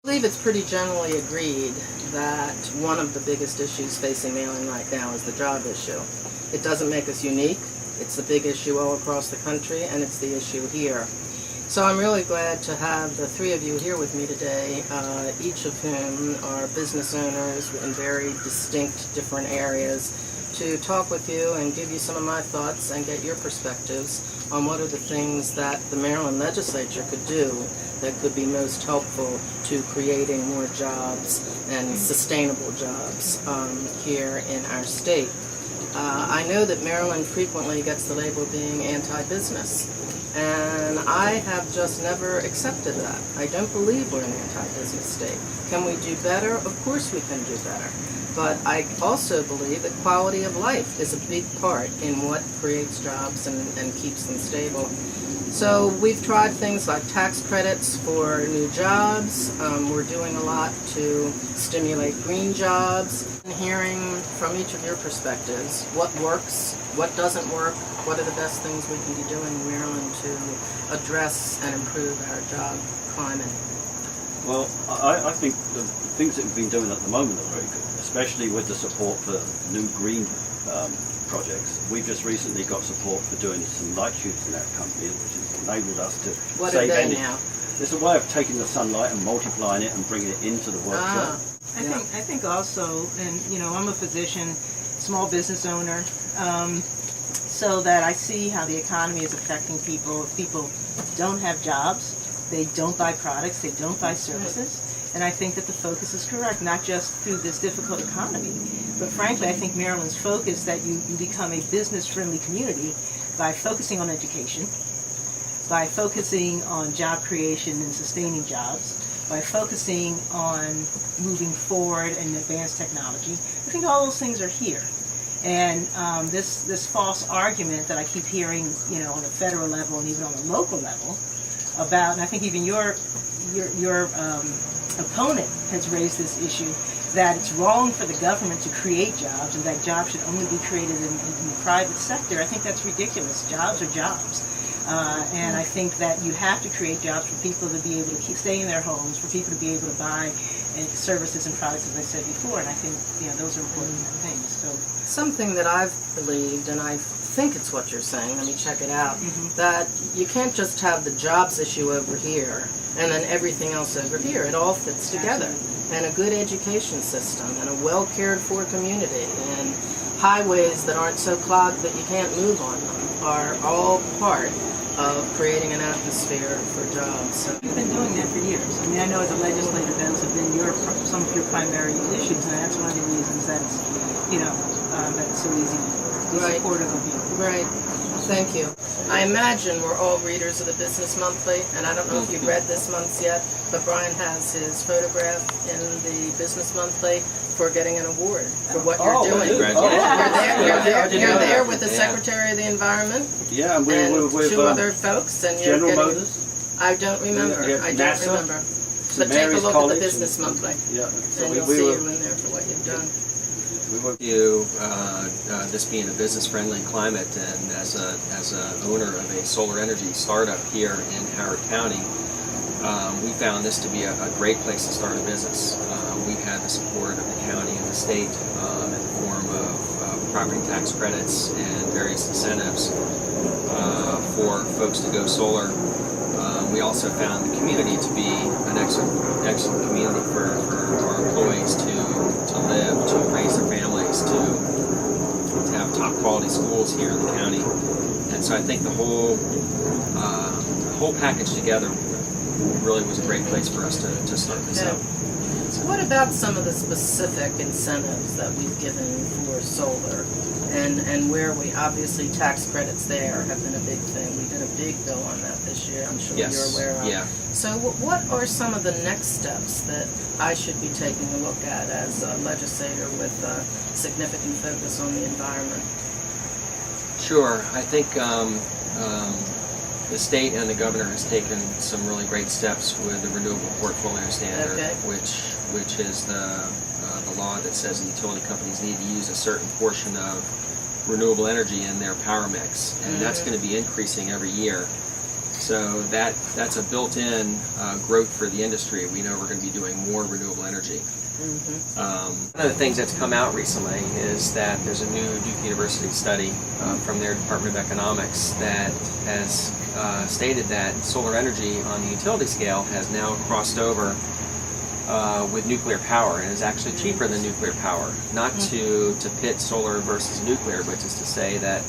I believe it's pretty generally agreed that one of the biggest issues facing Maryland right now is the job issue. It doesn't make us unique. It's a big issue all across the country, and it's the issue here. So I'm really glad to have the three of you here with me today, each of whom are business owners in very distinct different areas, to talk with you and give you some of my thoughts and get your perspectives on what are the things that the Maryland legislature could do that could be most helpful to creating more jobs and sustainable jobs here in our state. I know that Maryland frequently gets the label of being anti-business, and I have just never accepted that. I don't believe we're an anti-business state. Can we do better? Of course we can do better. But I also believe that quality of life is a big part in what creates jobs and keeps them stable. So we've tried things like tax credits for new jobs. We're doing a lot to stimulate green jobs. And hearing from each of your perspectives, what works, what doesn't work, what are the best things we can be doing in Maryland to address and improve our job climate. Well, I think the things that we've been doing at the moment are very good, especially with the support for new green projects. We've just recently got support for doing some light tubes in our company, which has enabled us to save energy. Now? It's a way of taking the sunlight and multiplying it and bringing it into the workshop. I think also, and you know, I'm a physician, small business owner, so that I see how the economy is affecting people. If people don't have jobs, they don't buy products, they don't buy services. And I think that the focus is correct, not just through this difficult economy, but frankly, I think Maryland's focus that you become a business-friendly community by focusing on education, by focusing on job creation and sustaining jobs, by focusing on moving forward and advanced technology. I think all those things are here. And this false argument that I keep hearing, you know, on a federal level and even on a local level about, and I think even your opponent has raised this issue, that it's wrong for the government to create jobs and that jobs should only be created in the private sector. I think that's ridiculous. Jobs are jobs. And I think that you have to create jobs for people to be able to stay in their homes, for people to be able to buy services and products, as I said before, and I think, you know, those are important things. So something that I've believed, and I think it's what you're saying, let me check it out, that you can't just have the jobs issue over here and then everything else over here. It all fits together. And a good education system and a well cared for community and highways that aren't so clogged that you can't move on them are all part of creating an atmosphere for jobs. So you've been doing that for years. I mean, I know as a legislator those have been some of your primary issues, and that's one of the reasons that it's, you know, that it's so easy to be supportive of you. Right. Thank you. I imagine we're all readers of the Business Monthly, and I don't know if you've read this month's yet, but Brian has his photograph in the Business Monthly for getting an award for what you're doing. You're there with the Secretary of the Environment. Yeah, and we're two other folks, and you're General getting. Motors. I don't remember. I don't remember. But take a look at the Business Monthly, and you'll see you in there for what you've done. This being a business-friendly climate, and as a owner of a solar energy startup here in Howard County, we found this to be a great place to start a business. We've had the support of the county and the state in the form of property tax credits and various incentives for folks to go solar. We also found the community to be an excellent community for our employees to live, to raise their families, to have top quality schools here in the county. And so I think the whole package together really was a great place for us to start this out. So what about some of the specific incentives that we've given for solar, and where we obviously tax credits there have been a big thing. We did a big bill on that this year, I'm sure you're aware of. Yeah. So what are some of the next steps that I should be taking a look at as a legislator with a significant focus on the environment? Sure. I think the state and the governor has taken some really great steps with the Renewable Portfolio Standard, which is the law that says the utility companies need to use a certain portion of renewable energy in their power mix, and that's going to be increasing every year. So that's a built-in growth for the industry. We know we're going to be doing more renewable energy. One of the things that's come out recently is that there's a new Duke University study from their Department of Economics that has stated that solar energy on the utility scale has now crossed over with nuclear power and is actually cheaper than nuclear power. Not to pit solar versus nuclear, but just to say that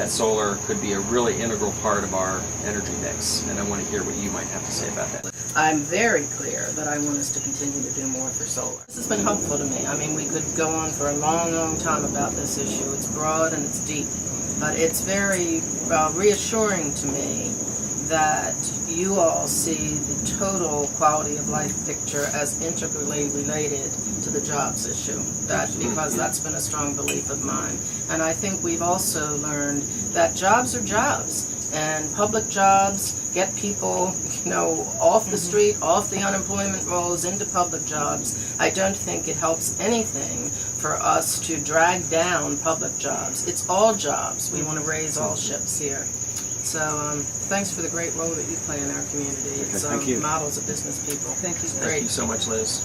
solar could be a really integral part of our energy mix. And I want to hear what you might have to say about that. I'm very clear that I want us to continue to do more for solar. This has been helpful to me. I mean, we could go on for a long, long time about this issue. It's broad and it's deep, but it's very reassuring to me that you all see the total quality of life picture as integrally related to the jobs issue. Because that's been a strong belief of mine. And I think we've also learned that jobs are jobs, and public jobs get people, off the street, off the unemployment rolls, into public jobs. I don't think it helps anything for us to drag down public jobs. It's all jobs. We want to raise all ships here. So thanks for the great role that you play in our community. Okay, It's thank you. models of business people. Thank you. It's great. Thank you so much, Liz.